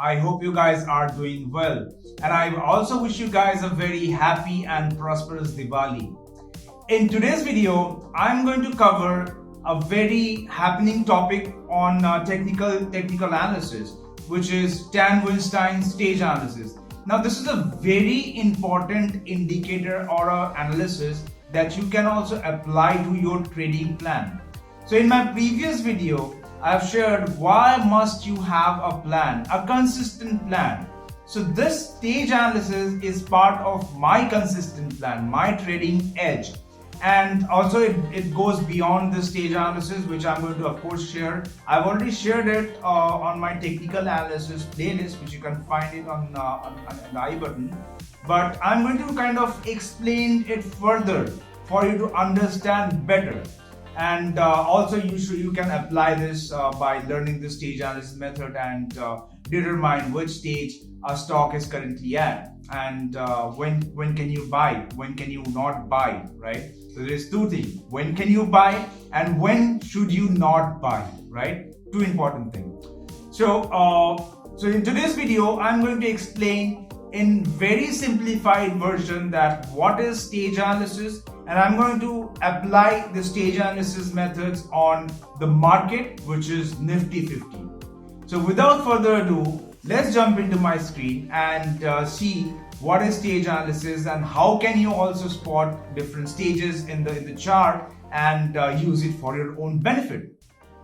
I hope you guys are doing well. And I also wish you guys a very happy and prosperous Diwali. In today's video, I'm going to cover a very happening topic on technical analysis, which is Weinstein stage analysis. Now, this is a very important indicator or analysis that you can also apply to your trading plan. So in my previous video, I have shared why must you have a plan, a consistent plan. So this stage analysis is part of my consistent plan, my trading edge. And also it goes beyond the stage analysis, which I'm going to of course share. I've already shared it on my technical analysis playlist, which you can find it on the I button. But I'm going to kind of explain it further for you to understand better. And also you can apply this by learning the stage analysis method and determine which stage a stock is currently at, and when can you buy, when can you not buy, right? So there's two things: when can you buy and when should you not buy, right? Two important things. So in today's video, I'm going to explain in very simplified version that what is stage analysis, and I'm going to apply the stage analysis methods on the market, which is Nifty 50. So without further ado, let's jump into my screen and see what is stage analysis and how can you also spot different stages in the chart and use it for your own benefit.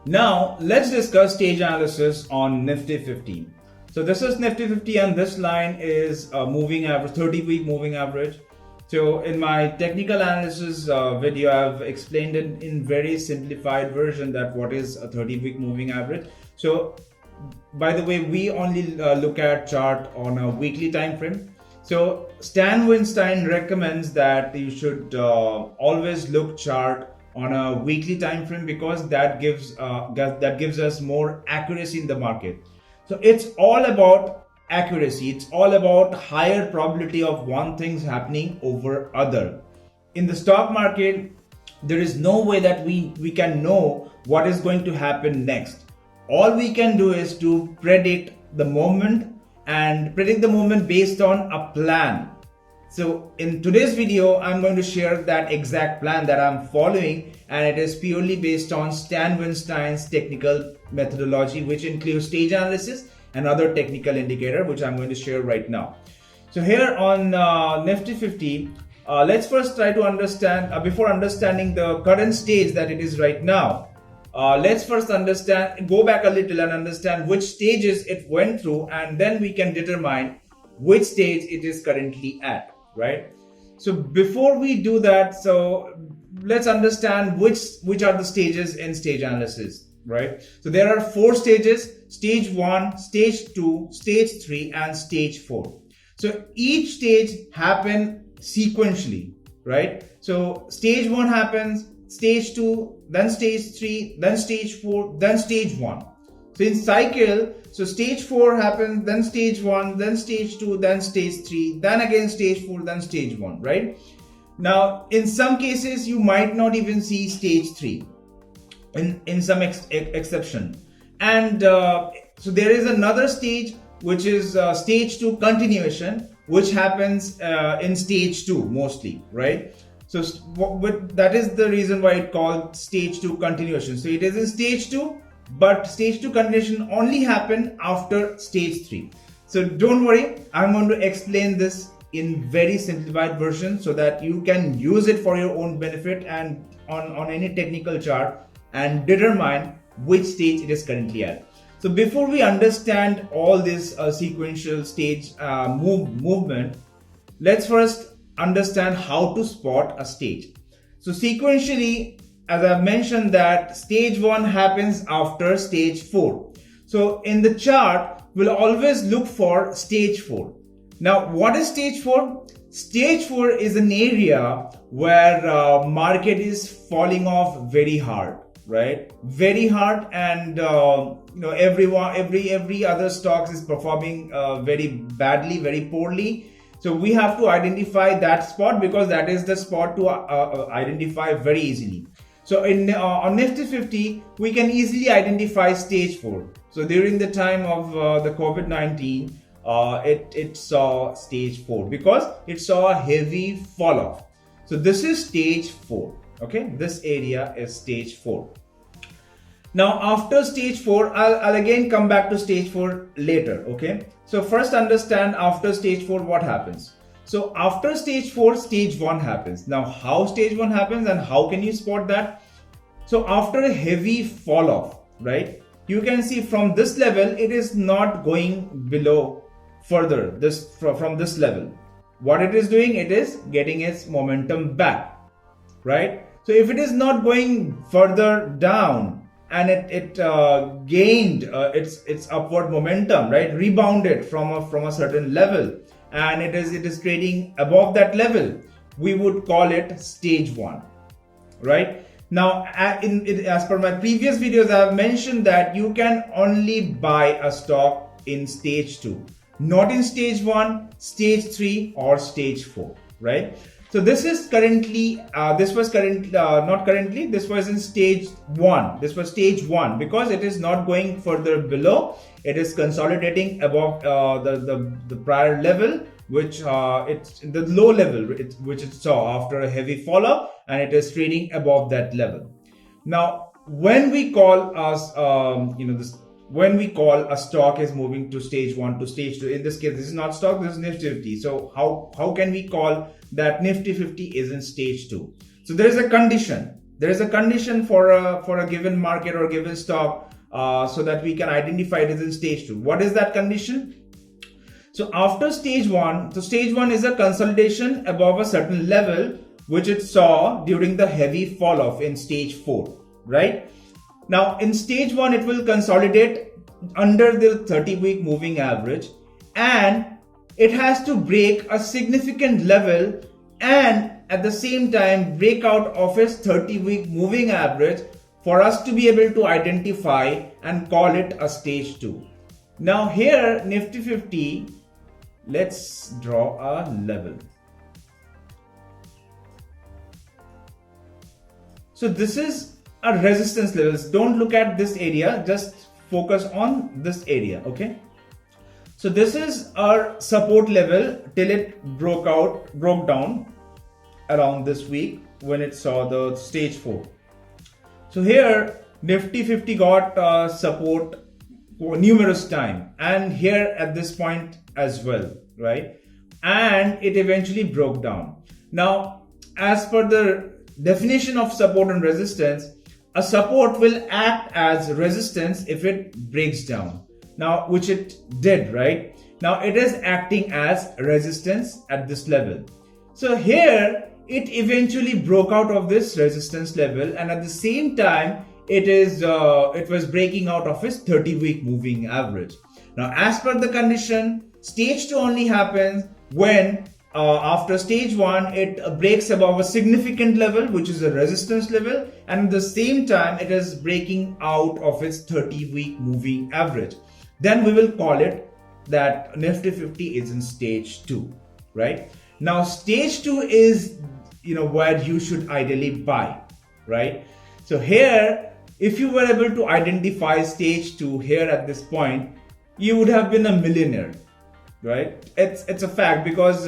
Now let's discuss stage analysis on Nifty 50. So this is Nifty 50 and this line is moving average, 30-week moving average. So in my technical analysis video, I've explained it in very simplified version that what is a 30-week moving average. So by the way, we only look at chart on a weekly time frame. So Weinstein recommends that you should always look chart on a weekly time frame because that gives us more accuracy in the market. So it's all about accuracy. It's all about higher probability of one thing happening over other. In the stock market, there is no way that we can know what is going to happen next. All we can do is to predict the moment and predict the moment based on a plan. So in today's video, I'm going to share that exact plan that I'm following, and it is purely based on Weinstein's technical methodology, which includes stage analysis and other technical indicator, which I'm going to share right now. So here on Nifty 50, let's first try to understand, before understanding the current stage that it is right now, let's first go back a little and understand which stages it went through, and then we can determine which stage it is currently at, right? So before we do that, so let's understand which are the stages in stage analysis, right? So there are 4 stages: stage 1, stage 2, stage 3, and stage 4. So each stage happen sequentially, right? So stage 1 happens, stage 2, then stage 3, then stage 4, then stage 1. So in cycle, so stage 4 happens, then stage 1, then stage 2, then stage 3, then again stage 4, then stage 1, right? Now, in some cases, you might not even see stage 3 in some exception. And so there is another stage, which is stage 2 continuation, which happens in stage 2 mostly, right? So that is the reason why it's called stage 2 continuation. So it is in stage 2, but stage 2 continuation only happen after stage 3. So don't worry, I'm going to explain this in very simplified version so that you can use it for your own benefit and on any technical chart and determine which stage it is currently at. So before we understand all this sequential stage movement, let's first understand how to spot a stage. So sequentially, as I've mentioned, that stage 1 happens after stage 4. So in the chart, we'll always look for stage 4. Now, what is stage 4? Stage 4 is an area where market is falling off very hard, right? Very hard, and every other stocks is performing very badly, very poorly. So we have to identify that spot because that is the spot to identify very easily. So on Nifty 50, we can easily identify stage 4. So during the time of the COVID-19, it saw stage 4 because it saw a heavy fall off. So this is stage 4. Okay, this area is stage 4. Now after stage 4, I'll again come back to stage 4 later. Okay, so first understand after stage 4 what happens. So after stage 4, stage 1 happens. Now how stage 1 happens and how can you spot that? So after a heavy fall off, right, you can see from this level, it is not going below further from this level. What it is doing, it is getting its momentum back, right? So if it is not going further down and it gained its upward momentum, right, rebounded from a certain level, and it is trading above that level, we would call it stage 1, right? Now, as per my previous videos, I have mentioned that you can only buy a stock in stage 2, not in stage 1, stage 3, or stage 4, right? So this is currently, this was in stage 1. This was stage 1 because it is not going further below. It is consolidating above the prior level, which it's the low level which it saw after a heavy fall off, and it is trading above that level. Now, when we call when we call a stock is moving to stage 1 to stage 2, in this case, this is not stock, this is Nifty 50. So how can we call that Nifty 50 is in stage 2? So there is a condition. There is a condition for a given market or given stock, so that we can identify it as in stage 2. What is that condition? So after stage 1, so stage 1 is a consolidation above a certain level, which it saw during the heavy fall off in stage 4, right? Now in stage 1, it will consolidate under the 30-week moving average, and it has to break a significant level and at the same time break out of its 30-week moving average for us to be able to identify and call it a stage 2. Now here, Nifty 50, let's draw a level. So this is a resistance levels. Don't look at this area, just focus on this area, okay? So this is our support level till it broke down around this week when it saw the stage 4. So here Nifty 50 got support for numerous time, and here at this point as well, right? And it eventually broke down. Now, as per the definition of support and resistance, a support will act as resistance if it breaks down. Now, which it did, right? Now it is acting as resistance at this level. So here it eventually broke out of this resistance level, and at the same time it was breaking out of its 30-week moving average. Now, as per the condition, stage 2 only happens when after stage 1 it breaks above a significant level, which is a resistance level, and at the same time it is breaking out of its 30-week moving average. Then we will call it that Nifty 50 is in stage 2, right? Now stage 2 is where you should ideally buy, right? So here, if you were able to identify stage 2 here at this point, you would have been a millionaire, right? It's a fact, because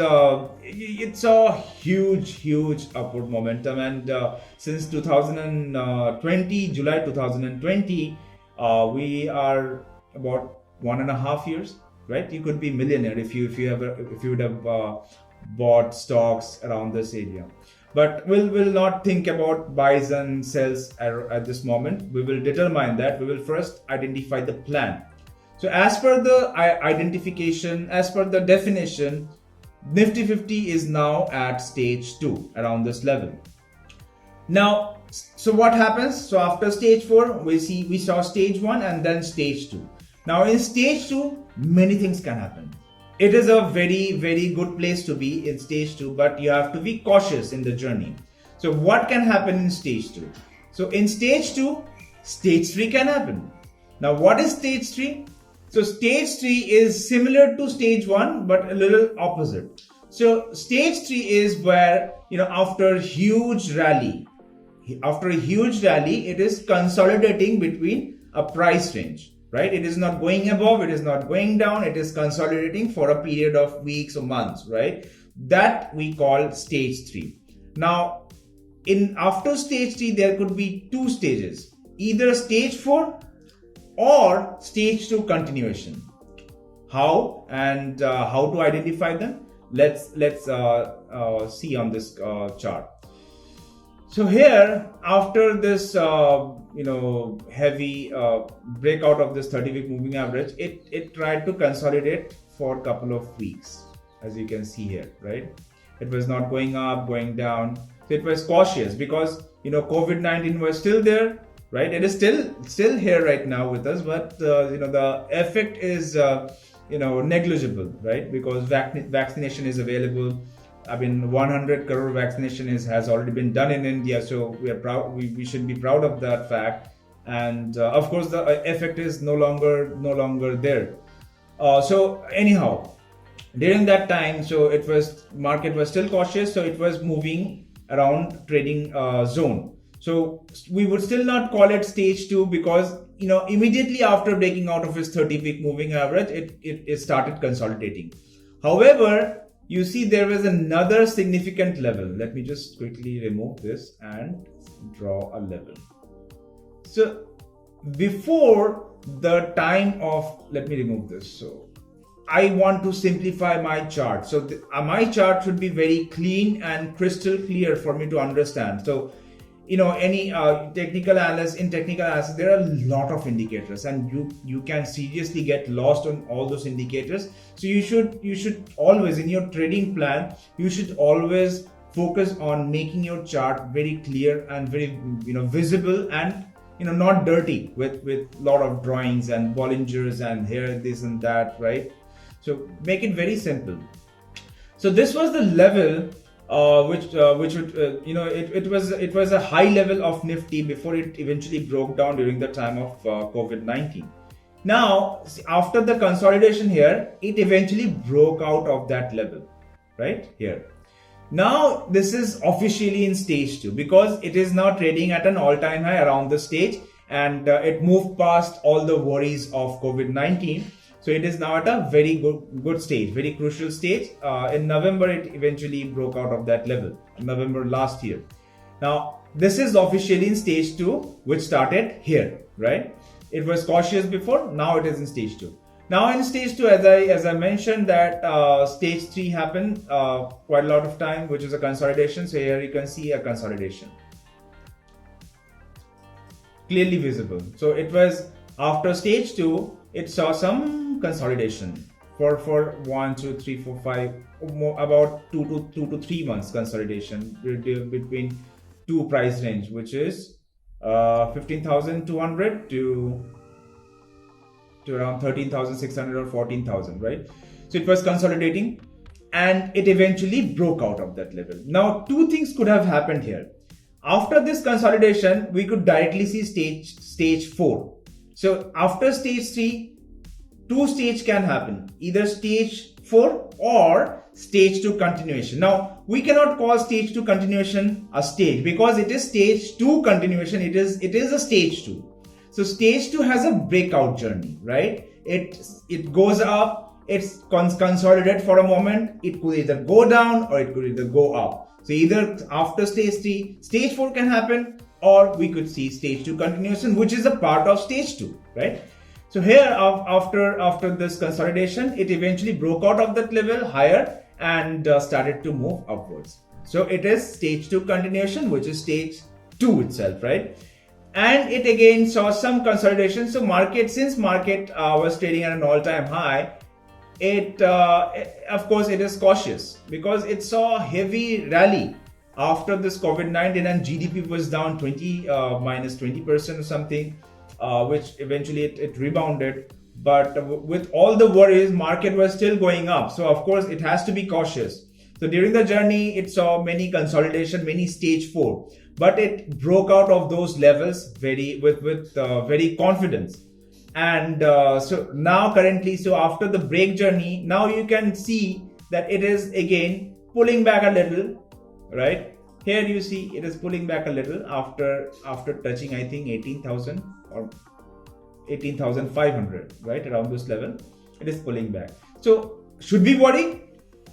it saw huge upward momentum, and since 2020, July 2020, we are about 1.5 years, right? You could be millionaire if you would have bought stocks around this area. But we'll not think about buys and sells at this moment. We will determine that. We will first identify the plan. So as per the identification, as per the definition, Nifty 50 is now at stage 2, around this level. Now, so what happens? So after stage 4, we saw stage 1 and then stage 2. Now in stage 2, many things can happen. It is a very good place to be in stage 2, but you have to be cautious in the journey. So what can happen in stage 2? So in stage 2, stage 3 can happen. Now what is stage 3? So stage 3 is similar to stage 1, but a little opposite. So stage 3 is where, after huge rally, after a huge rally, it is consolidating between a price range, right? It is not going above, it is not going down, it is consolidating for a period of weeks or months, right? That we call stage 3. Now, after stage 3, there could be two stages, either stage 4 or stage 2 continuation. How and how to identify them? Let's see on this chart. So here, after this heavy breakout of this 30-week moving average, it tried to consolidate for a couple of weeks, as you can see here, right? It was not going up, going down. So it was cautious because COVID-19 was still there, right? It is still here right now with us, but the effect is negligible, right? Because vaccination is available. I mean, 100 crore vaccination has already been done in India, so we are proud. We should be proud of that fact. And of course, the effect is no longer there. So anyhow, during that time, so market was still cautious, so it was moving around trading zone. So we would still not call it stage 2 because immediately after breaking out of its 30-week moving average, it started consolidating. However, you see there was another significant level. Let me just quickly remove this and draw a level. So before the time of, let me remove this. So I want to simplify my chart. So my chart should be very clean and crystal clear for me to understand. So any technical analysis, there are a lot of indicators, and you can seriously get lost on all those indicators. So you should always, in your trading plan, you should always focus on making your chart very clear and very visible, and not dirty with lot of drawings and Bollingers and here this and that, right? So make it very simple. So this was the level it was a high level of Nifty before it eventually broke down during the time of COVID-19. Now, after the consolidation here, it eventually broke out of that level, right here. Now, this is officially in stage 2 because it is now trading at an all-time high around the stage, and it moved past all the worries of COVID-19. So it is now at a very good stage, very crucial stage. In November, it eventually broke out of that level, November last year. Now, this is officially in stage 2, which started here, right? It was cautious before, now it is in stage 2. Now in stage 2, as I mentioned that stage 3 happened quite a lot of time, which is a consolidation. So here you can see a consolidation. Clearly visible. So it was after stage 2, it saw some consolidation for 1, 2, 3, 4, 5, about 2 to 3 months consolidation between two price range, which is 15,200 to around 13,600 or 14,000, right? So it was consolidating and it eventually broke out of that level. Now, two things could have happened here. After this consolidation, we could directly see stage 4. So after stage 3, two stages can happen, either stage 4 or stage 2 continuation. Now, we cannot call stage 2 continuation a stage because it is stage 2 continuation. It is a stage 2. So stage 2 has a breakout journey, right? It goes up, it's consolidated for a moment. It could either go down or it could either go up. So either after stage 3, stage 4 can happen, or we could see stage 2 continuation, which is a part of stage 2, right? So here, after this consolidation, it eventually broke out of that level higher and started to move upwards. So it is stage 2 continuation, which is stage 2 itself, right? And it again saw some consolidation. So since market was trading at an all-time high, of course it is cautious because it saw a heavy rally after this COVID-19, and GDP was down minus 20% or something, which eventually it rebounded. But with all the worries, market was still going up. So of course it has to be cautious. So during the journey, it saw many consolidation, many stage 4, but it broke out of those levels with very confidence. And so now currently, so after the break journey, now you can see that it is again pulling back a little, right? Here you see it is pulling back a little after touching, I think, 18,000 or 18,500, right around this level. It is pulling back. So should we worry?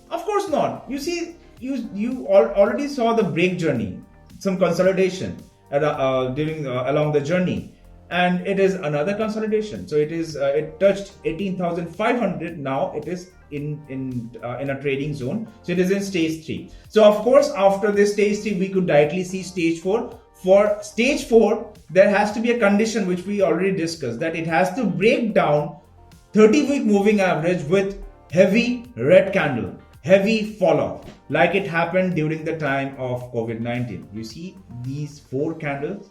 Of course not. You see, you already saw the break journey, some consolidation along the journey, and it is another consolidation. So it touched 18,500. Now it is in a trading zone. So it is in stage 3. So of course, after this stage 3, we could directly see stage 4. For stage 4, there has to be a condition which we already discussed, that it has to break down 30-week moving average with heavy red candle, heavy fall off, like it happened during the time of COVID-19. You see these 4 candles.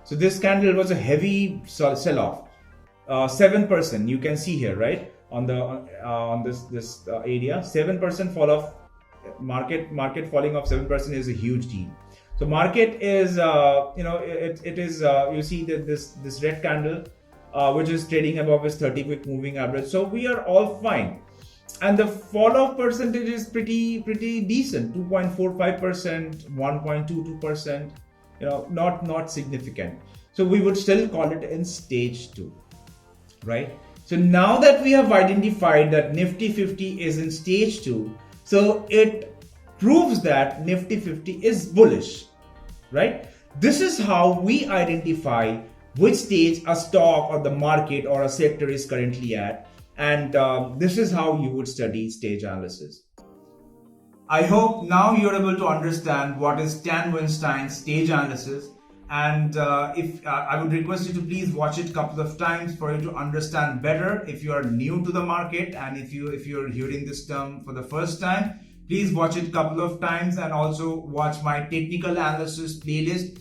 So this candle was a heavy sell off, 7%. You can see here, right, on this area, 7% fall off. Market falling off 7% is a huge deal. So market is it is you see that this red candle which is trading above its 30-week moving average. So we are all fine, and the fall off percentage is pretty decent, 2.45%, 1.22%. Not significant. So we would still call it in stage 2, right? So now that we have identified that Nifty 50 is in stage 2, so it proves that Nifty 50 is bullish, right? This is how we identify which stage a stock or the market or a sector is currently at, and this is how you would study stage analysis. I hope now you're able to understand what is Stan Weinstein's stage analysis, and if I would request you to please watch it a couple of times for you to understand better. If you are new to the market, and if you're hearing this term for the first time, please watch it a couple of times, and also watch my technical analysis playlist,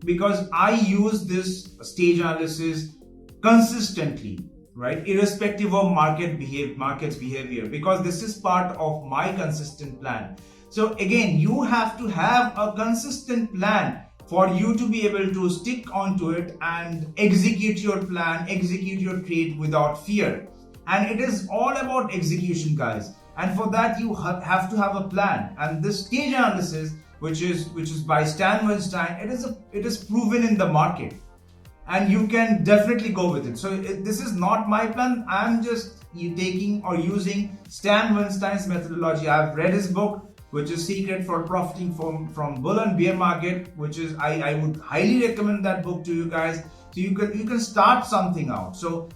because I use this stage analysis consistently, right, irrespective of market's behavior, because this is part of my consistent plan. So again, you have to have a consistent plan for you to be able to stick onto it and execute your plan, execute your trade without fear. And it is all about execution, guys. And for that, you have to have a plan. And this stage analysis, which is by Stan Weinstein, it is proven in the market, and you can definitely go with it. So this is not my plan. I'm just taking or using Stan Weinstein's methodology. I've read his book, which is Secret for Profiting from Bull and Bear Market, which is I would highly recommend that book to you guys. So you can start something out. So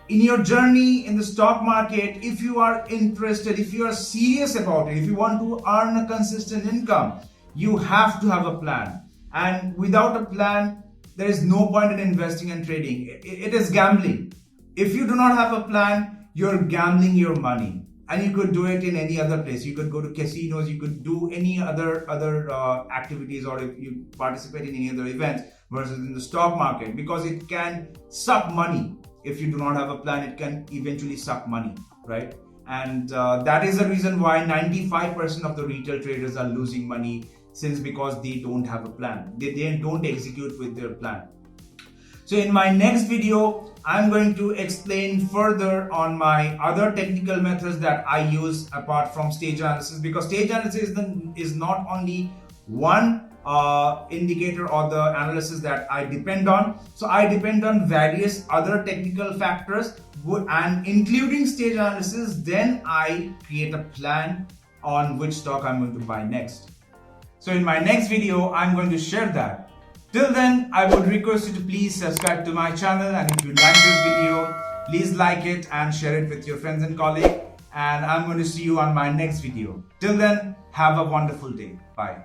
in your journey in the stock market, if you are interested, if you are serious about it, if you want to earn a consistent income, you have to have a plan. And without a plan, there is no point in investing and trading. It is gambling. If you do not have a plan, you're gambling your money. And you could do it in any other place. You could go to casinos, you could do any other activities, or if you participate in any other events, versus in the stock market, because it can suck money. If you do not have a plan, it can eventually suck money, right? And that is the reason why 95% of the retail traders are losing money, because they don't have a plan. They don't execute with their plan. So in my next video, I'm going to explain further on my other technical methods that I use apart from stage analysis, because stage analysis is not only one indicator or the analysis that I depend on. So I depend on various other technical factors, and including stage analysis, then I create a plan on which stock I'm going to buy next. So in my next video, I'm going to share that. Till then, I would request you to please subscribe to my channel, and if you like this video, please like it and share it with your friends and colleagues. And I'm going to see you on my next video. Till then, have a wonderful day. Bye.